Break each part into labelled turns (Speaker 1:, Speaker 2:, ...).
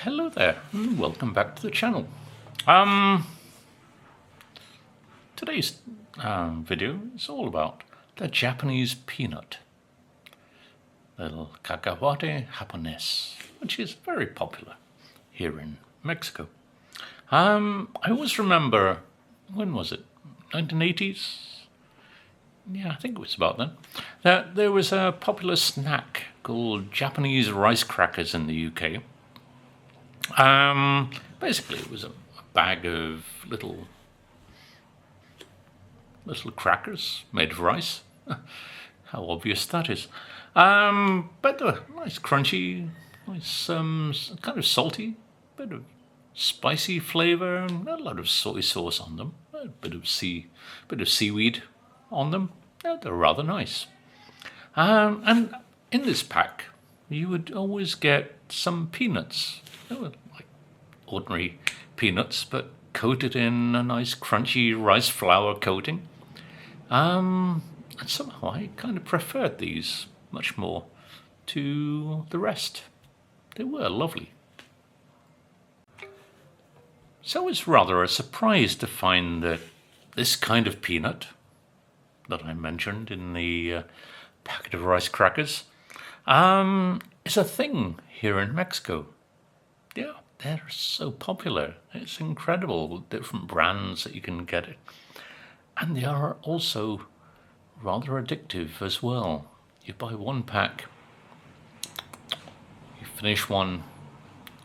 Speaker 1: Hello there, and welcome back to the channel. Um, Today's video is all about the Japanese peanut, the Cacahuate Japonesas, which is very popular here in Mexico. I always remember, when was it? 1980s? Yeah, I think it was about then. That there was a popular snack called Japanese rice crackers in the UK. Basically, it was a bag of little crackers made of rice. How obvious that is. But they were nice, crunchy, nice, kind of salty, bit of spicy flavour, and a lot of soy sauce on them. A bit of seaweed on them. Yeah, they're rather nice. And in this pack, you would always get some peanuts. They were like ordinary peanuts, but coated in a nice crunchy rice flour coating. And somehow I kind of preferred these much more to the rest. They were lovely. So it's rather a surprise to find that this kind of peanut that I mentioned in the packet of rice crackers is a thing here in Mexico. Yeah, they're so popular. It's incredible, different brands that you can get it. And they are also rather addictive as well. You buy one pack, you finish one,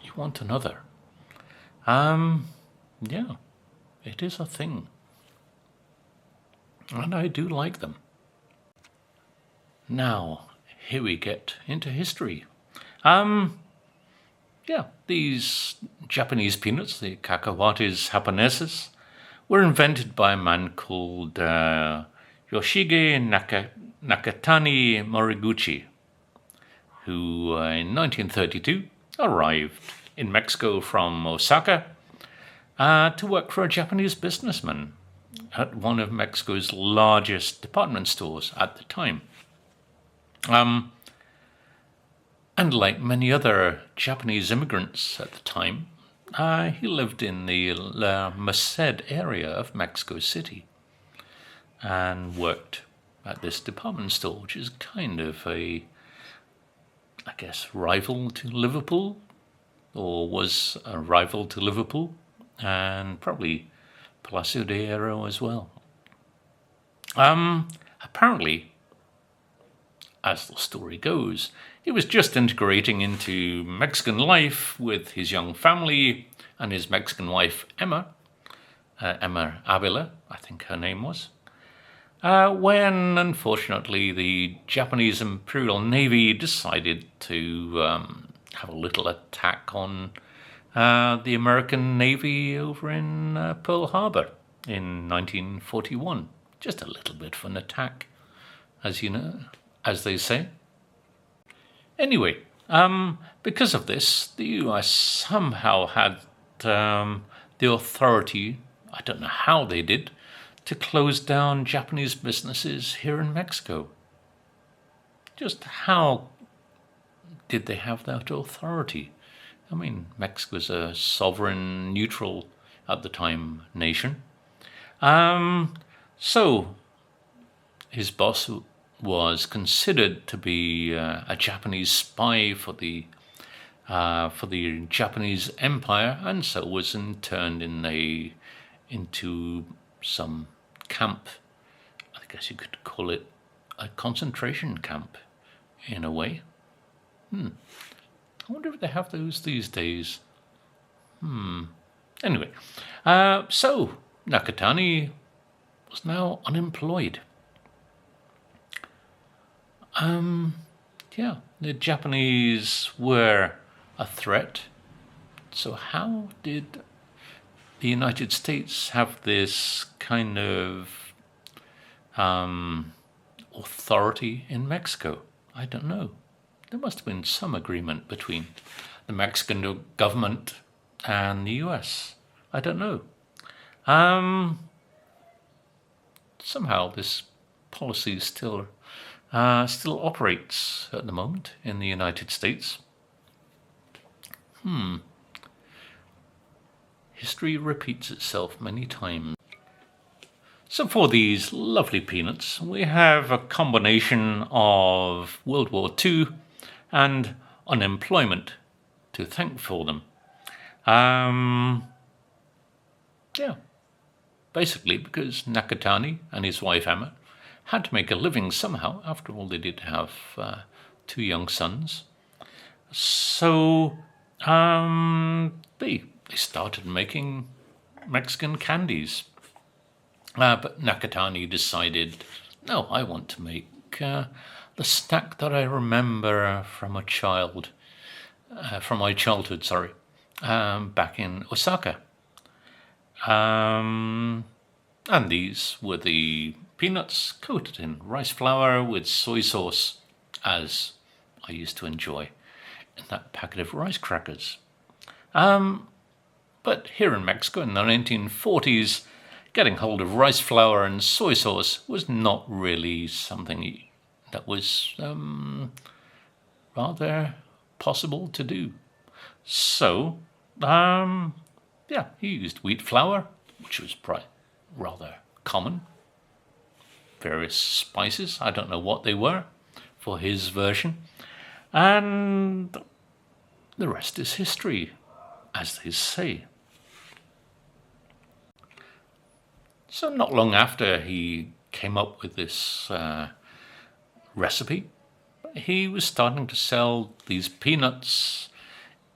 Speaker 1: you want another. Yeah, it is a thing. And I do like them. Now, here we get into history. Yeah, these Japanese peanuts, the Cacahuates Japonesas, were invented by a man called Yoshige Nakatani Moriguchi, who in 1932 arrived in Mexico from Osaka to work for a Japanese businessman at one of Mexico's largest department stores at the time. And like many other Japanese immigrants at the time, he lived in the La Merced area of Mexico City and worked at this department store, which is kind of a, I guess, rival to Liverpool, or was a rival to Liverpool, and probably Palacio de Hierro as well. Apparently, as the story goes, he was just integrating into Mexican life with his young family and his Mexican wife, Emma Avila, I think her name was, when, unfortunately, the Japanese Imperial Navy decided to have a little attack on the American Navy over in Pearl Harbor in 1941. Just a little bit of an attack, as you know, as they say. Anyway, because of this, the US somehow had the authority, I don't know how they did, to close down Japanese businesses here in Mexico. Just how did they have that authority? I mean, Mexico was a sovereign, neutral, at the time, nation. So his boss was considered to be a Japanese spy for the Japanese Empire, and so was interned into some camp. I guess you could call it a concentration camp, in a way. I wonder if they have those these days. Anyway, so Nakatani was now unemployed. Yeah, the Japanese were a threat. So how did the United States have this kind of authority in Mexico? I don't know. There must have been some agreement between the Mexican government and the US. I don't know. Somehow this policy still operates at the moment in the United States. history repeats itself many times. So for these lovely peanuts, we have a combination of World War II and unemployment to thank for them. Yeah, basically because Nakatani and his wife Emma had to make a living somehow. After all, they did have 2 young sons. So they started making Mexican candies. But Nakatani decided, no, I want to make the snack that I remember from my childhood, back in Osaka. And these were the peanuts coated in rice flour with soy sauce, as I used to enjoy in that packet of rice crackers. But here in Mexico in the 1940s, getting hold of rice flour and soy sauce was not really something that was rather possible to do. So, he used wheat flour, which was rather common. Various spices, I don't know what they were for his version. And the rest is history, as they say. So not long after he came up with this recipe, he was starting to sell these peanuts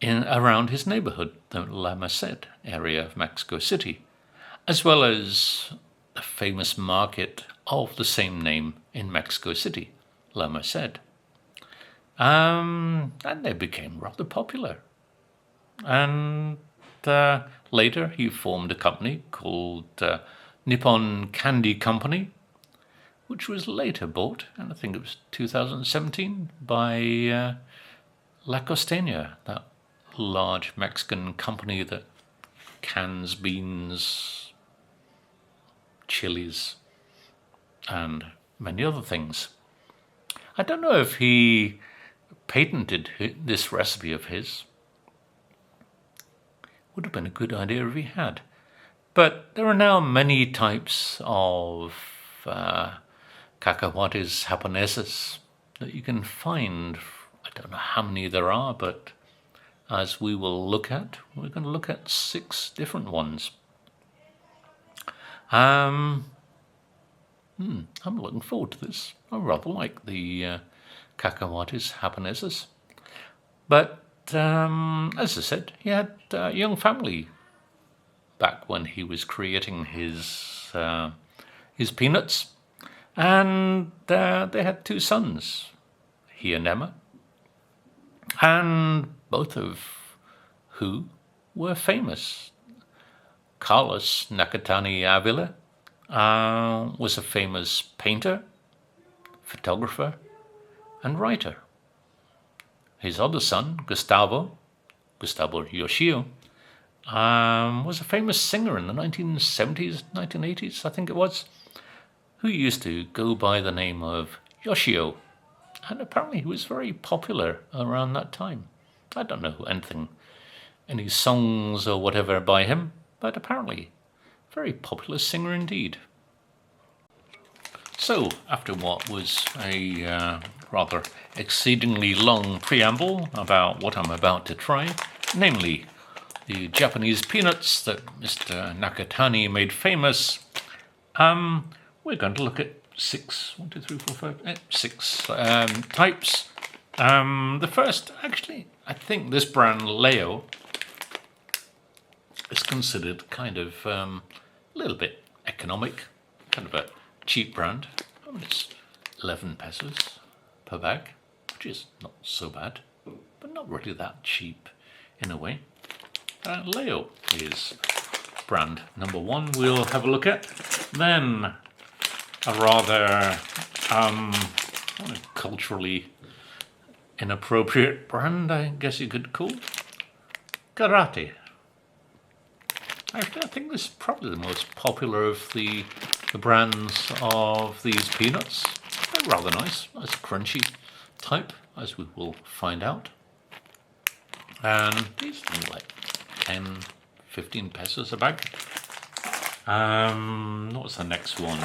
Speaker 1: around his neighborhood, the La Merced area of Mexico City, as well as the famous market of the same name in Mexico City, La Merced. And they became rather popular. And later he formed a company called Nippon Candy Company, which was later bought, and I think it was 2017, by La Costeña, that large Mexican company that cans beans, chilies, and many other things. I don't know if he patented this recipe of his. Would have been a good idea if he had. But there are now many types of Cacahuates Japonesas that you can find. I don't know how many there are, but as we will look at, we're going to look at 6 different ones. I'm looking forward to this. I rather like the Cacahuates Japonesas. But as I said, he had a young family back when he was creating his peanuts, and they had 2 sons, he and Emma, and both of who were famous. Carlos Nakatani Avila was a famous painter, photographer, and writer. His other son, Gustavo Yoshio, was a famous singer in the 1970s, 1980s, I think it was, who used to go by the name of Yoshio. And apparently he was very popular around that time. I don't know any songs or whatever by him, but apparently very popular singer indeed. So, after what was a rather exceedingly long preamble about what I'm about to try, namely the Japanese peanuts that Mr. Nakatani made famous, we're going to look at 6 types. The first, actually, I think this brand, Leo, is considered kind of a little bit economic, kind of a cheap brand. I mean, it's 11 pesos per bag, which is not so bad, but not really that cheap in a way. Leo is brand number 1 we'll have a look at. Then a rather culturally inappropriate brand, I guess you could call, Karate. Actually, I think this is probably the most popular of the brands of these peanuts. They're rather nice crunchy type, as we will find out. And these things like 10, 15 pesos a bag. What's the next one?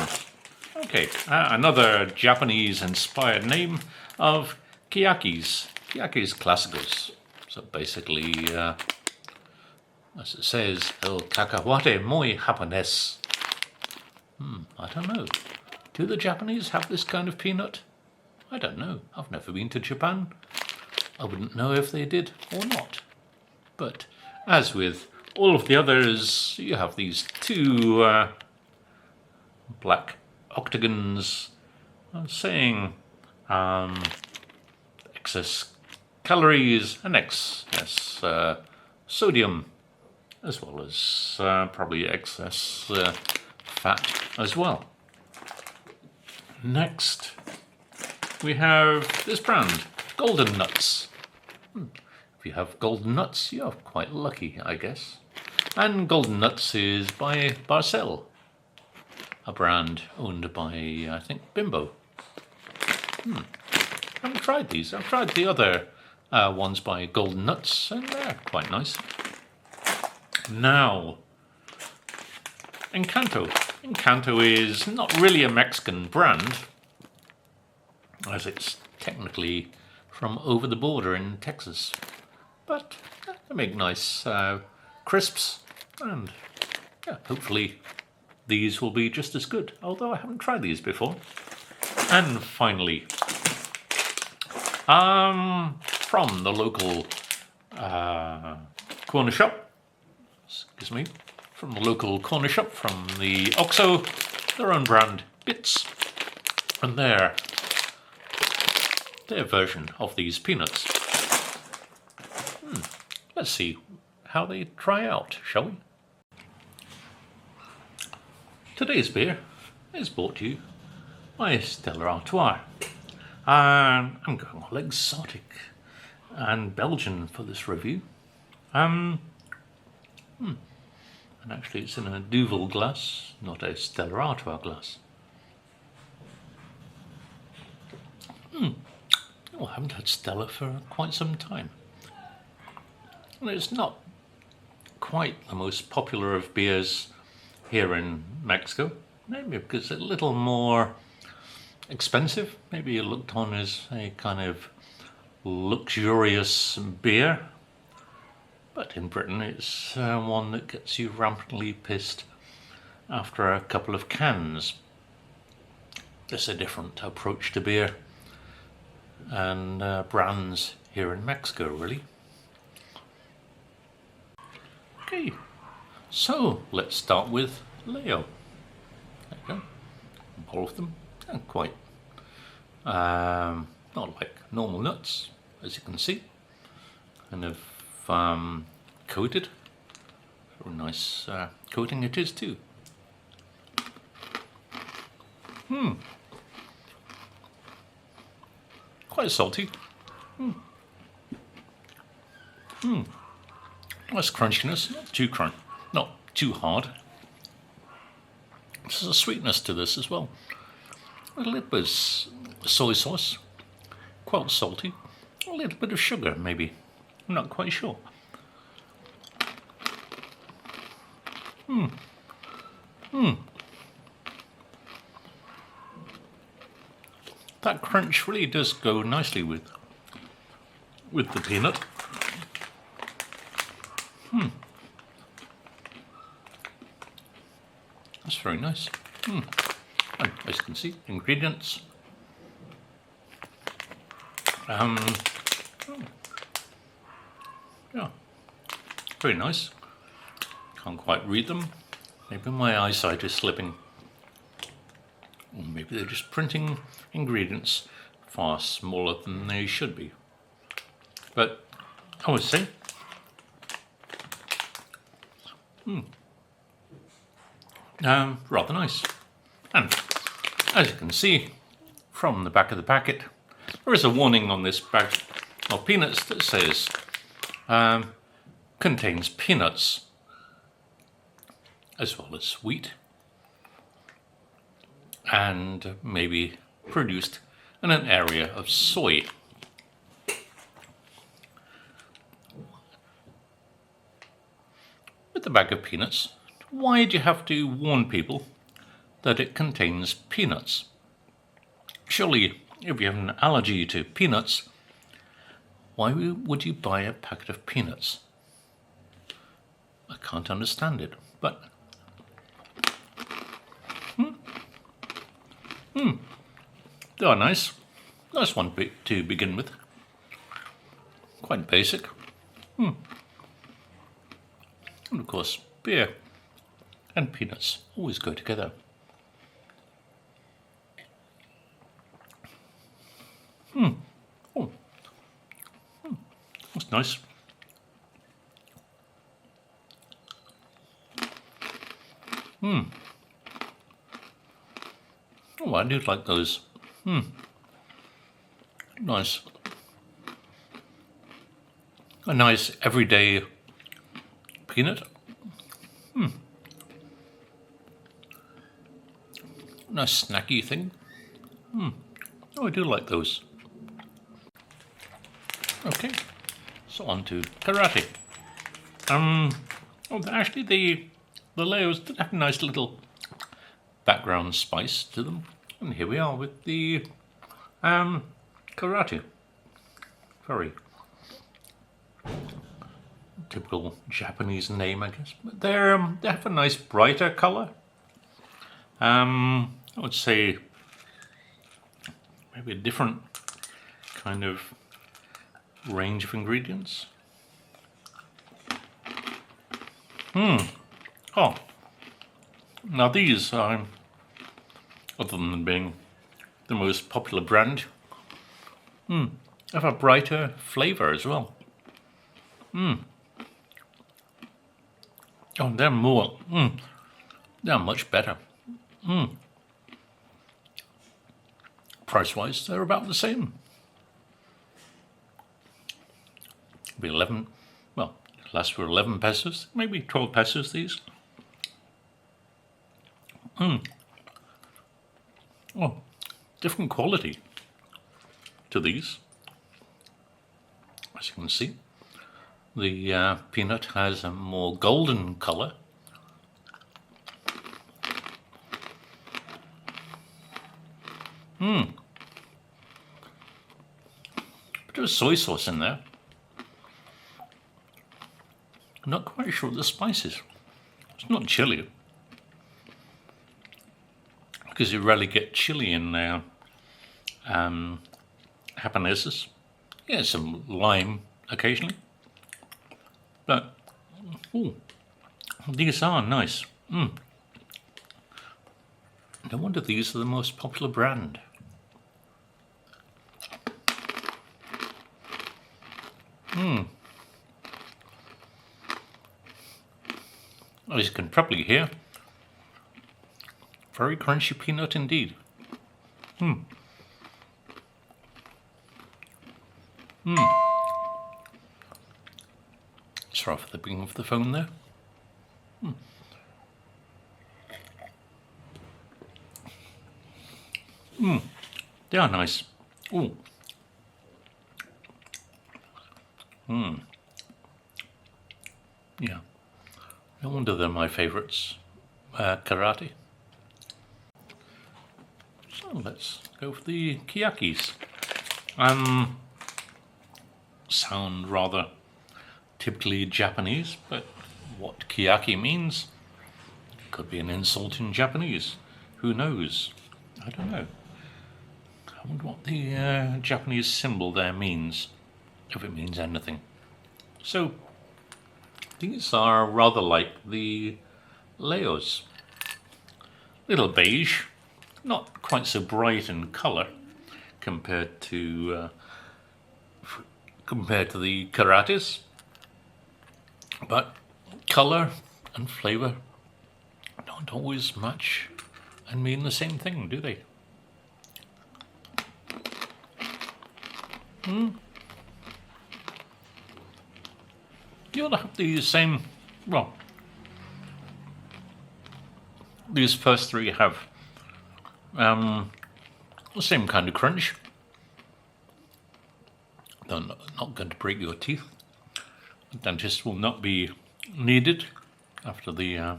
Speaker 1: Okay, another Japanese-inspired name of Cacahuates Clásicos. So basically, as it says, El Cacahuate muy japonés. I don't know. Do the Japanese have this kind of peanut? I don't know. I've never been to Japan. I wouldn't know if they did or not. But as with all of the others, you have these two black octagons saying excess calories and excess sodium, as well as probably excess fat as well. Next, we have this brand, Golden Nuts. If you have Golden Nuts, you're quite lucky, I guess. And Golden Nuts is by Barcel, a brand owned by, I think, Bimbo. I haven't tried these. I've tried the other ones by Golden Nuts, and they're quite nice. Now, Encanto. Encanto is not really a Mexican brand, as it's technically from over the border in Texas. But they make nice crisps, and yeah, hopefully these will be just as good, although I haven't tried these before. And finally, from the local corner shop, from the local corner shop, from the OXXO, their own brand, Bits, and their version of these peanuts. Let's see how they try out, shall we? Today's beer is brought to you by Stella Artois. I'm going all exotic and Belgian for this review. And actually it's in a Duvel glass, not a Stella Artois glass. I haven't had Stella for quite some time. And it's not quite the most popular of beers here in Mexico. Maybe because it's a little more expensive. Maybe looked on as a kind of luxurious beer. But in Britain it's one that gets you rampantly pissed after a couple of cans. It's a different approach to beer and brands here in Mexico, really. Okay, so let's start with Leo. There you go. All of them are quite not like normal nuts, as you can see, kind of coated. Very nice coating it is too. Quite salty. Nice crunchiness, not too hard. There's a sweetness to this as well. A little bit of soy sauce, quite salty. A little bit of sugar, maybe. I'm not quite sure. That crunch really does go nicely with the peanut. That's very nice. And as you can see, ingredients. Yeah, very nice. Can't quite read them. Maybe my eyesight is slipping. Or maybe they're just printing ingredients far smaller than they should be. But I would say, rather nice. And as you can see from the back of the packet, there is a warning on this bag of peanuts that says contains peanuts as well as wheat, and maybe produced in an area of soy. With the bag of peanuts, why do you have to warn people that it contains peanuts? Surely, if you have an allergy to peanuts, why would you buy a packet of peanuts? I can't understand it, but they are nice. Nice one to begin with. Quite basic. And of course, beer and peanuts always go together. That's nice. Oh, I do like those. Nice. A nice everyday peanut. Nice snacky thing. Oh, I do like those. Okay, so on to karate. Actually the Layos did have a nice little background spice to them. And here we are with the karate. Very typical Japanese name, I guess. But they have a nice brighter colour. I would say maybe a different kind of range of ingredients. Oh, now these are, other than being the most popular brand, have a brighter flavour as well. Oh, they're more, they're much better. Price-wise, they're about the same. Be 11, well, last for 11 pesos, maybe 12 pesos these. Oh, different quality to these. As you can see, the peanut has a more golden colour. Bit of soy sauce in there. I'm not quite sure what the spice is. It's not chili, because you rarely get chili in Japonesas. Yeah, some lime occasionally, but these are nice. No wonder these are the most popular brand. As you can probably hear, very crunchy peanut indeed. Sorry for the being of the phone there. They are nice. Ooh. Yeah. No wonder they're my favourites. Karate. So let's go for the kiyakis. Sound rather typically Japanese, but what kiyaki means could be an insult in Japanese. Who knows? I don't know. I wonder what the Japanese symbol there means, if it means anything. So these are rather like the Layos. Little beige, not quite so bright in colour compared to the karates, but colour and flavour don't always match and mean the same thing, do they? You ought to have the same, well, these first three have the same kind of crunch. They're not going to break your teeth. The dentist will not be needed after the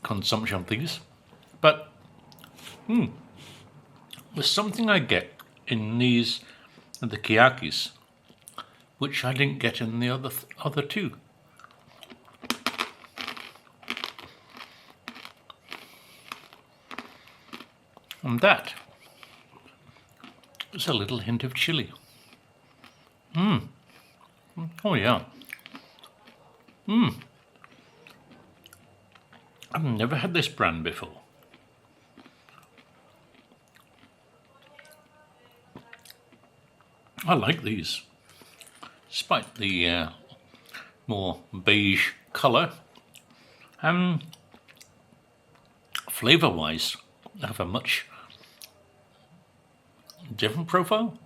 Speaker 1: consumption of these. But there's something I get in these, the Cacahuates, which I didn't get in the other two. And that is a little hint of chili. Oh yeah. I've never had this brand before. I like these, despite the more beige colour. Flavour-wise, they have a much different profile,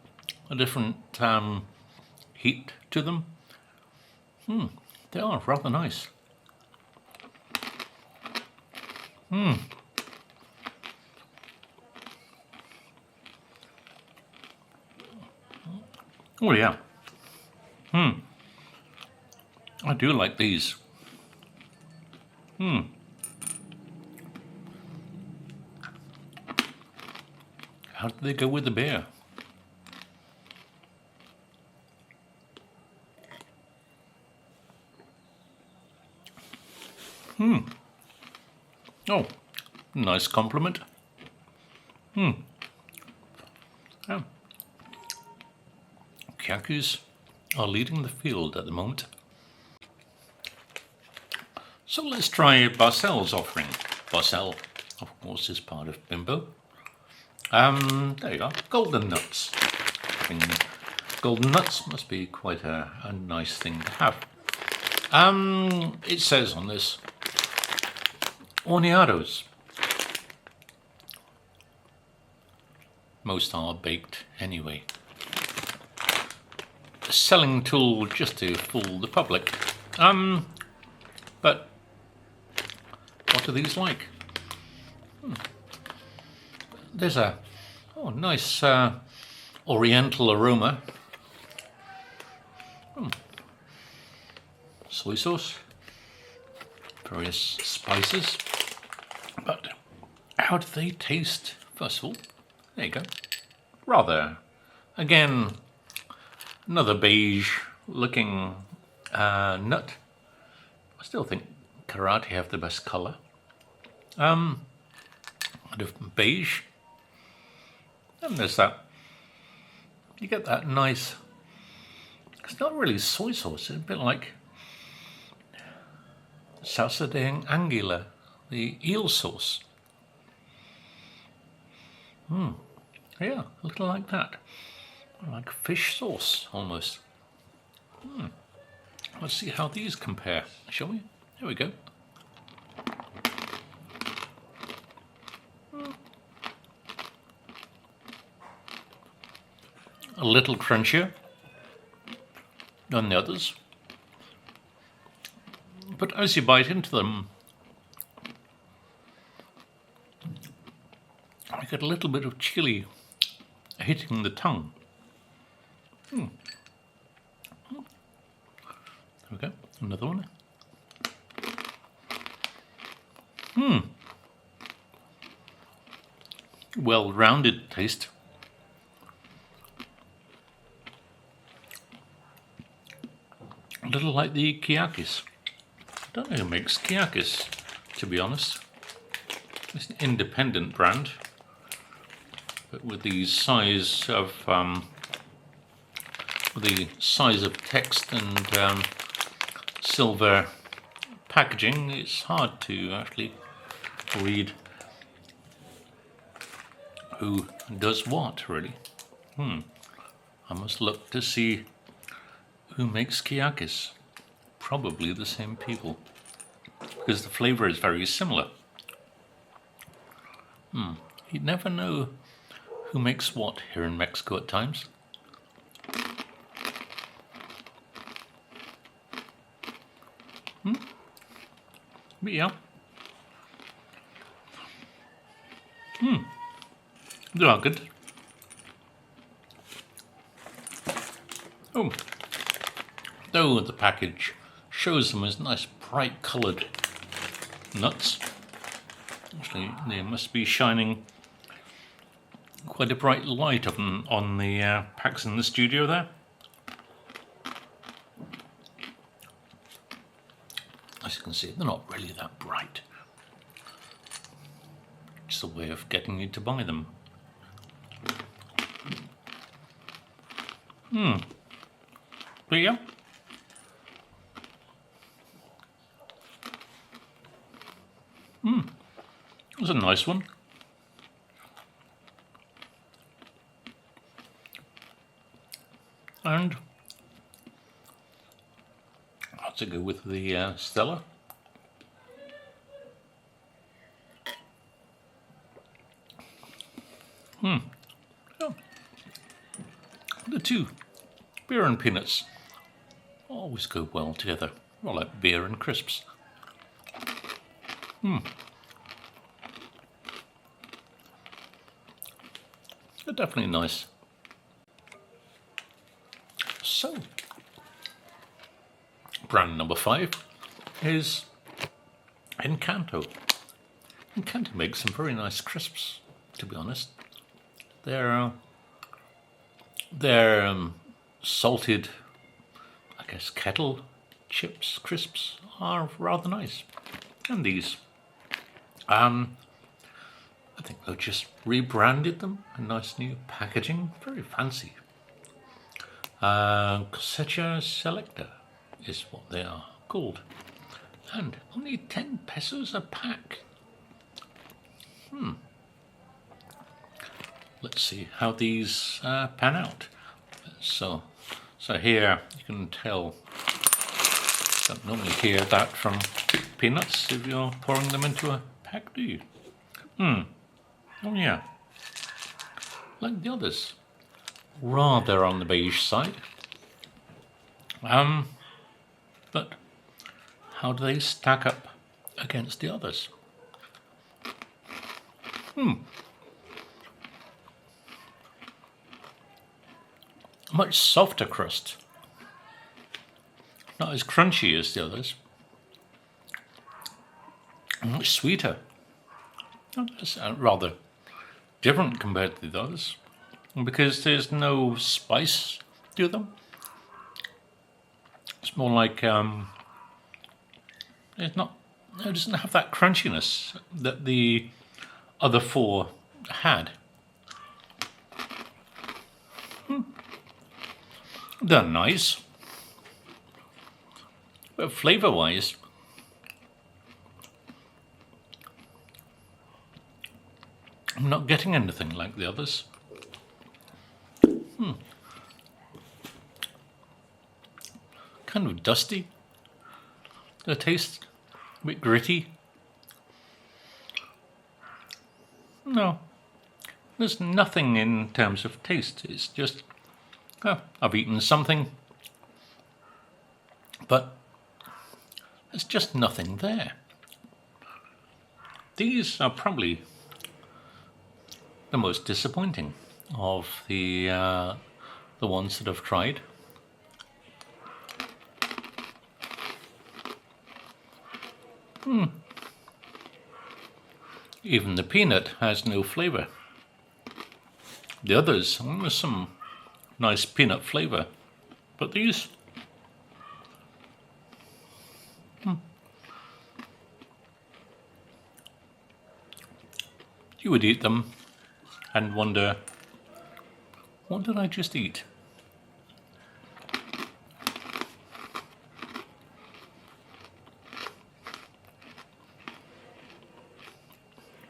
Speaker 1: a different heat to them. They are rather nice. Oh yeah. I do like these. How do they go with the beer? Oh, nice compliment. Yeah. Cacahuates are leading the field at the moment. So let's try Barcel's offering. Barcel, of course, is part of Bimbo. There you are, golden nuts. Golden nuts must be quite a nice thing to have. It says on this, horneados. Most are baked anyway. A selling tool just to fool the public. But what are these like? There's a nice oriental aroma. Soy sauce, various spices. But how do they taste? First of all, there you go. Rather, again, another beige looking nut. I still think Karate have the best colour. Kind of beige. And there's that, you get that nice, it's not really soy sauce, it's a bit like salsa de anguila, the eel sauce. Yeah, a little like that. Like fish sauce, almost. Let's see how these compare, shall we? Here we go. A little crunchier than the others. But as you bite into them, I get a little bit of chili hitting the tongue. There we go, another one. Well-rounded taste. A little like the Cacahuates. I don't know who makes Cacahuates, to be honest. It's an independent brand, but with the size of text and silver packaging, it's hard to actually read who does what, really. I must look to see who makes Cacahuates. Probably the same people, because the flavour is very similar. You'd never know who makes what here in Mexico at times. But yeah. They are good. Oh, the package shows them as nice bright coloured nuts. Actually, they must be shining quite a bright light on the packs in the studio there. As you can see, they're not really that bright. It's a way of getting you to buy them. But yeah. That's a nice one. And I'll have to go with the Stella. Oh. The two, beer and peanuts, always go well together. Well, like beer and crisps. They're definitely nice. So, brand number 5 is Encanto. Encanto makes some very nice crisps, to be honest. They're salted, I guess, kettle chips crisps are rather nice. And these, I think they've just rebranded them, a nice new packaging, very fancy. Cosecha Selecta is what they are called, and only 10 pesos a pack. Let's see how these pan out. So here you can tell. Don't normally hear that from peanuts if you're pouring them into a pack, do you? Oh yeah, like the others, rather on the beige side. But how do they stack up against the others? Much softer crust. Not as crunchy as the others. Much sweeter. That's rather different compared to the others, because there's no spice to them. It's more like it doesn't have that crunchiness that the other 4 had. They're nice, but flavour-wise, I'm not getting anything like the others. Kind of dusty. The taste a bit gritty. No, there's nothing in terms of taste. It's just, I've eaten something, but there's just nothing there. These are probably the most disappointing of the ones that I've tried. Even the peanut has no flavour. The others, there's some nice peanut flavour, but these, you would eat them and wonder, what did I just eat?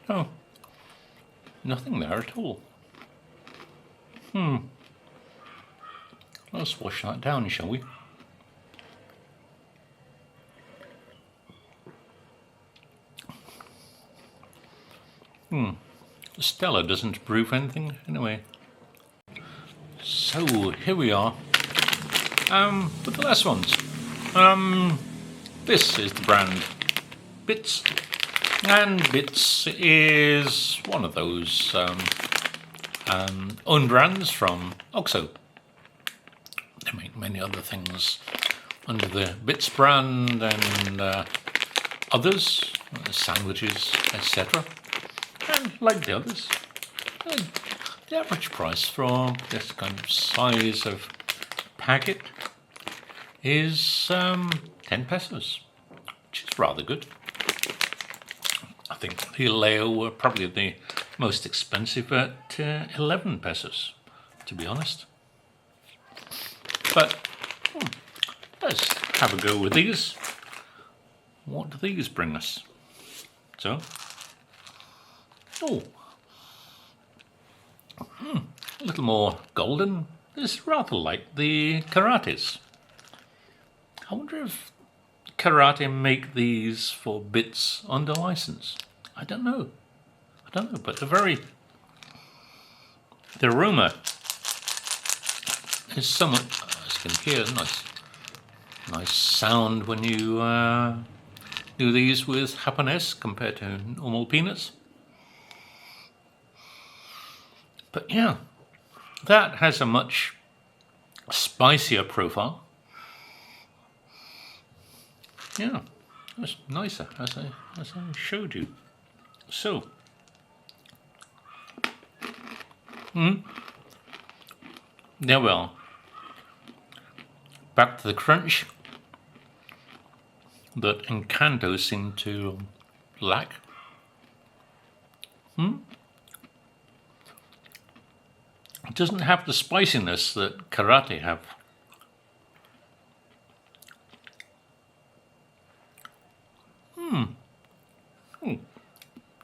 Speaker 1: Oh, nothing there at all. Let's wash that down, shall we? Stella doesn't prove anything anyway. So here we are with the last ones. This is the brand Bits, and Bits is one of those own brands from Oxo. They make many other things under the Bits brand, and others, sandwiches, etc. And like the others, the average price for this kind of size of packet is 10 pesos, which is rather good. I think the Leo were probably the most expensive at 11 pesos, to be honest. But let's have a go with these. What do these bring us? So, a little more golden. This is rather like the Cacahuates. I wonder if Karate make these for bits under license. I don't know, but the aroma is somewhat, as you can hear, nice sound when you do these with japonés compared to normal peanuts. But yeah, that has a much spicier profile. Yeah, that's nicer, as I showed you. So, yeah, well, back to the crunch that Encanto seemed to lack. It doesn't have the spiciness that Karate have.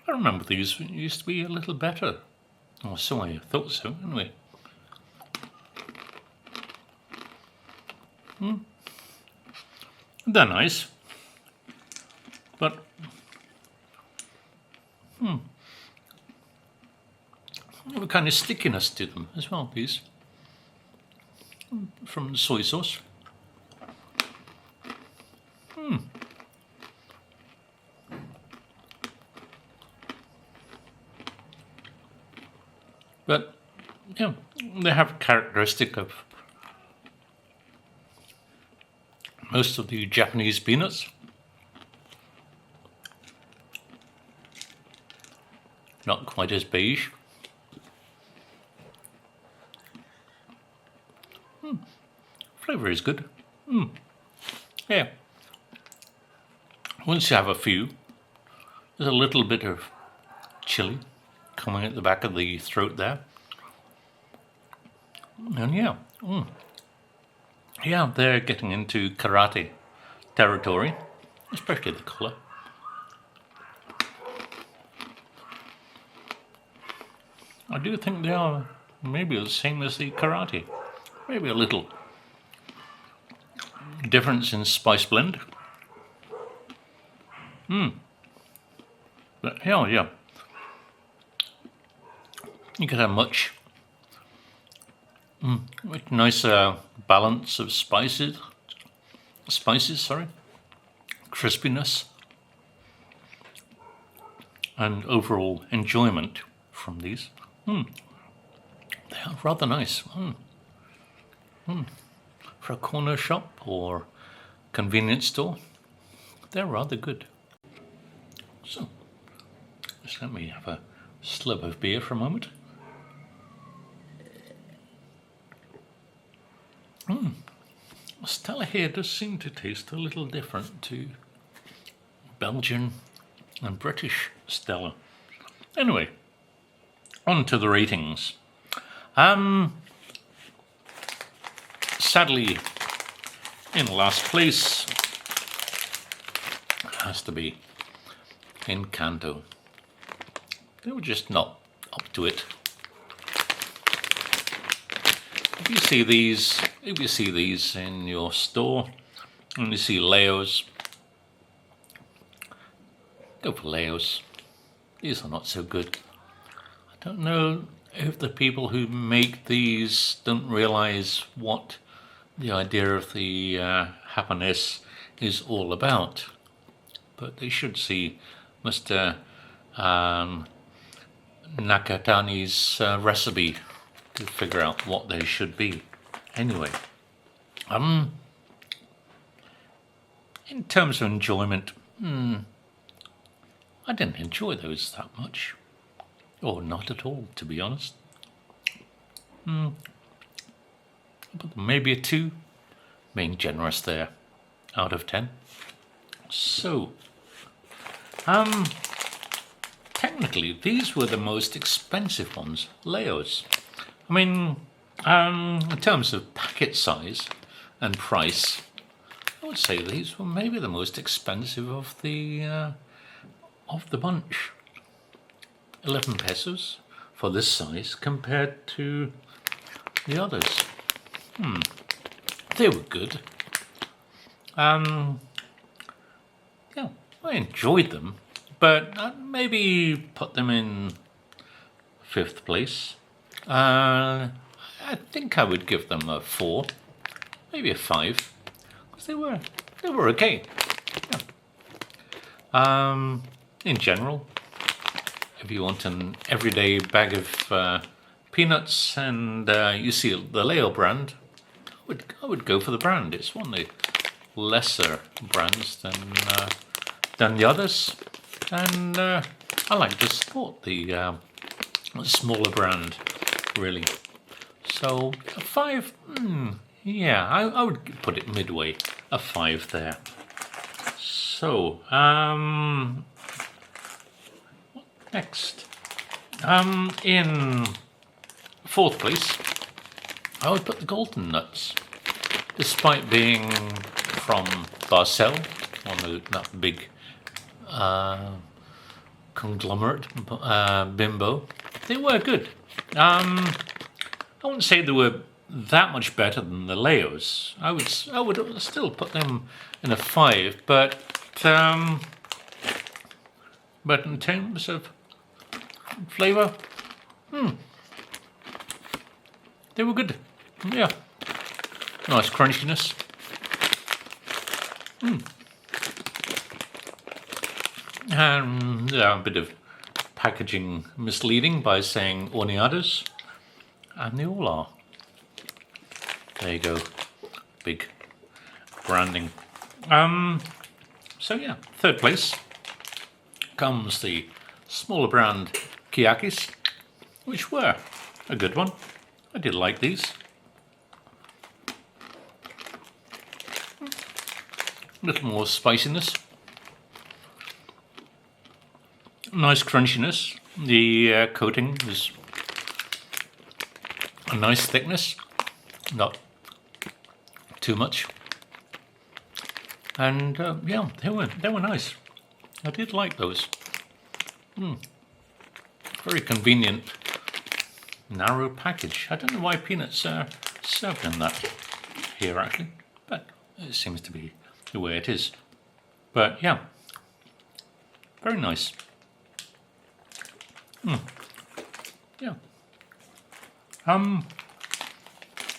Speaker 1: I remember these used to be a little better. Or so I thought so, anyway. They're nice. But, have a kind of stickiness to them as well, these. From the soy sauce. But, yeah, they have a characteristic of most of the Japanese peanuts. Not quite as beige. Flavour is good. Yeah. Once you have a few, there's a little bit of chili coming at the back of the throat there. And yeah, yeah, they're getting into karate territory, especially the colour. I do think they are maybe the same as the karate. Maybe a little difference in spice blend. But hell yeah. You get a much nicer balance of spices, crispiness, and overall enjoyment from these. They are rather nice. For a corner shop or convenience store, they're rather good. So, just let me have a slurp of beer for a moment. Stella here does seem to taste a little different to Belgian and British Stella. Anyway, on to the ratings. Sadly, in last place has to be Encanto. They were just not up to it. If you see these in your store and you see Leos, go for Leos. These are not so good. I don't know if the people who make these don't realize what the idea of the happiness is all about, but they should see Mr. Nakatani's recipe to figure out what they should be. Anyway, in terms of enjoyment, I didn't enjoy those that much. Or not at all, to be honest. But maybe a 2, being generous there, out of 10. So, technically, these were the most expensive ones, Leos. I mean, in terms of packet size and price, I would say these were maybe the most expensive of the bunch. 11 pesos for this size compared to the others. They were good. Yeah, I enjoyed them, but I'd maybe put them in 5th place. I think I would give them a 4, maybe a 5, because they were okay. Yeah. In general, if you want an everyday bag of peanuts and you see the Leo brand, I would go for the brand. It's one of the lesser brands than the others, and I like to support the smaller brand, really. So a 5, yeah, I would put it midway, a 5 there. So what next? In 4th place, I would put the Golden Nuts. Despite being from Barcel, that big conglomerate, bimbo, they were good. I wouldn't say they were that much better than the Leos. I would still put them in a 5, but in terms of flavour, they were good. Yeah. Nice crunchiness. And a bit of packaging misleading by saying horneadas, and they all are. There you go. Big branding. So yeah, 3rd place comes the smaller brand Cacahuates, which were a good one. I did like these. A little more spiciness. Nice crunchiness. The coating is a nice thickness, not too much. And yeah, they were nice. I did like those. Very convenient, narrow package. I don't know why peanuts are served in that here actually, but it seems to be the way it is. But yeah, very nice. Yeah. On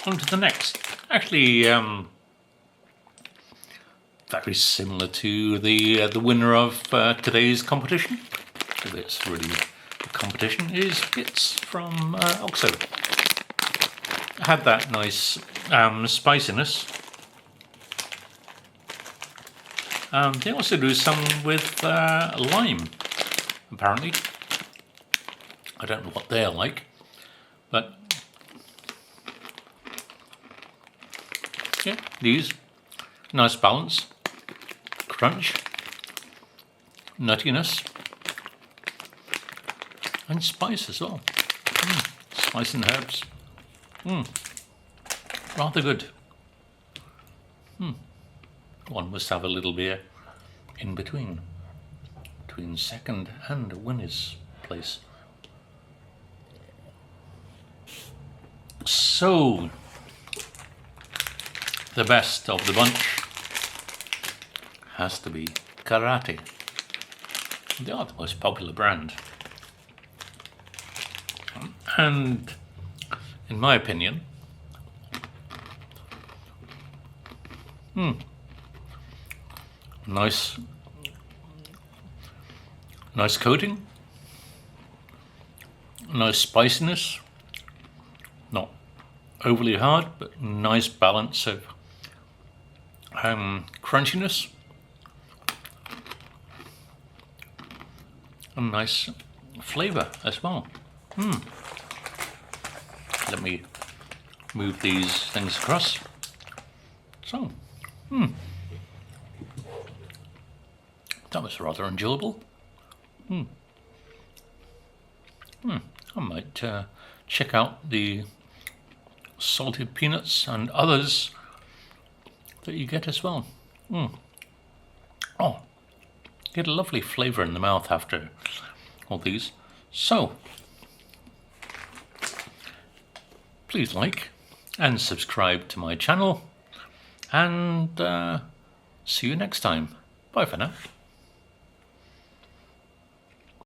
Speaker 1: to the next. Actually, very similar to the winner of today's competition. If it's really a competition, is Bits from Oxo. Had that nice spiciness. They also do some with lime, apparently. I don't know what they're like, but yeah, these, nice balance, crunch, nuttiness, and spice as well. Spice and herbs. Rather good. One must have a little beer in between 2nd and winner's place. So, the best of the bunch has to be Karate. They are the most popular brand. And, in my opinion, nice coating, nice spiciness, not overly hard, but nice balance of crunchiness, a nice flavour as well. Let me move these things across. So, that was rather enjoyable. I might check out the salted peanuts and others that you get as well. Oh, get a lovely flavour in the mouth after all these. So, please like and subscribe to my channel, and see you next time. Bye for now.